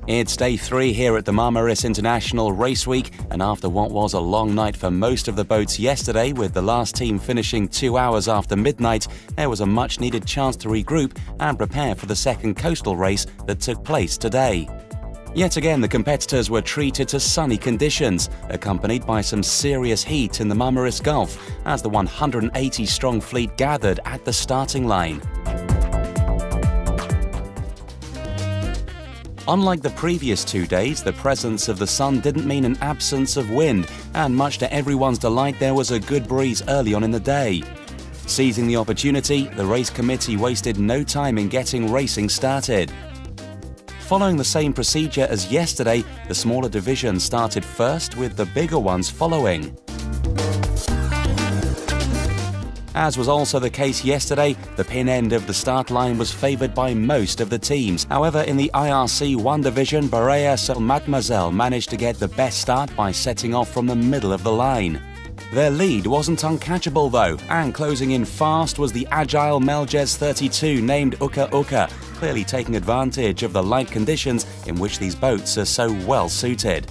It's day 3 here at the Marmaris International Race Week, and after what was a long night for most of the boats yesterday, with the last team finishing 2 hours after midnight, there was a much-needed chance to regroup and prepare for the second coastal race that took place today. Yet again, the competitors were treated to sunny conditions, accompanied by some serious heat in the Marmaris Gulf, as the 180-strong fleet gathered at the starting line. Unlike the previous 2 days, the presence of the sun didn't mean an absence of wind, and much to everyone's delight, there was a good breeze early on in the day. Seizing the opportunity, the race committee wasted no time in getting racing started. Following the same procedure as yesterday, the smaller divisions started first, with the bigger ones following. As was also the case yesterday, the pin end of the start line was favoured by most of the teams. However, in the IRC 1 division, Boreas and Mademoiselle managed to get the best start by setting off from the middle of the line. Their lead wasn't uncatchable though, and closing in fast was the agile Melges 32 named Uka Uka, clearly taking advantage of the light conditions in which these boats are so well suited.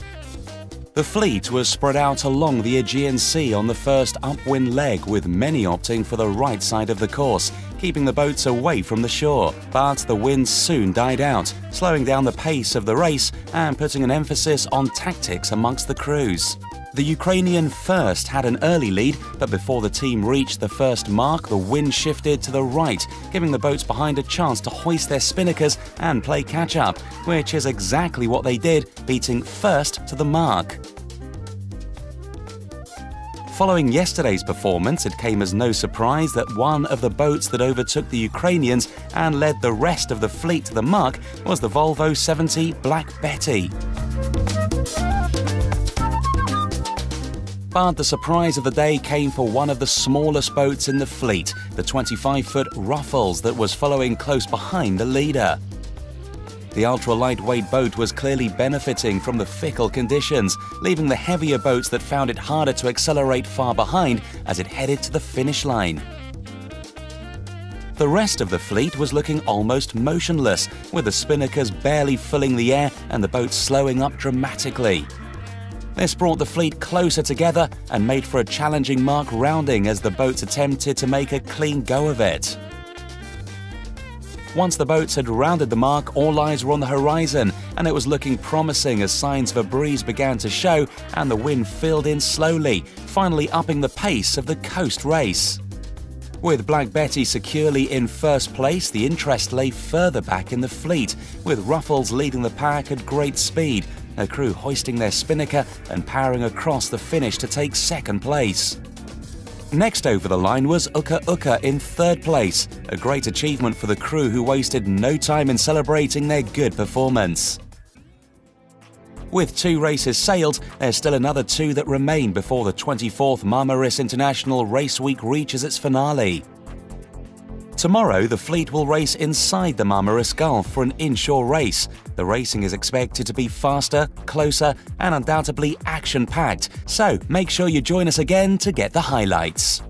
The fleet was spread out along the Aegean Sea on the first upwind leg, with many opting for the right side of the course, keeping the boats away from the shore. But the winds soon died out, slowing down the pace of the race and putting an emphasis on tactics amongst the crews. The Ukrainian first had an early lead, but before the team reached the first mark, the wind shifted to the right, giving the boats behind a chance to hoist their spinnakers and play catch-up, which is exactly what they did, beating first to the mark. Following yesterday's performance, it came as no surprise that one of the boats that overtook the Ukrainians and led the rest of the fleet to the mark was the Volvo 70 Black Betty. But the surprise of the day came for one of the smallest boats in the fleet, the 25-foot Ruffles that was following close behind the leader. The ultra-lightweight boat was clearly benefiting from the fickle conditions, leaving the heavier boats that found it harder to accelerate far behind as it headed to the finish line. The rest of the fleet was looking almost motionless, with the spinnakers barely filling the air and the boat slowing up dramatically. This brought the fleet closer together and made for a challenging mark rounding as the boats attempted to make a clean go of it. Once the boats had rounded the mark, all eyes were on the horizon, and it was looking promising as signs of a breeze began to show and the wind filled in slowly, finally upping the pace of the coast race. With Black Betty securely in first place, the interest lay further back in the fleet, with Ruffles leading the pack at great speed, her crew hoisting their spinnaker and powering across the finish to take second place. Next over the line was Uka Uka in third place, a great achievement for the crew who wasted no time in celebrating their good performance. With 2 races sailed, there's still another 2 that remain before the 24th Marmaris International Race Week reaches its finale. Tomorrow, the fleet will race inside the Marmaris Gulf for an inshore race. The racing is expected to be faster, closer, and undoubtedly action-packed, so make sure you join us again to get the highlights.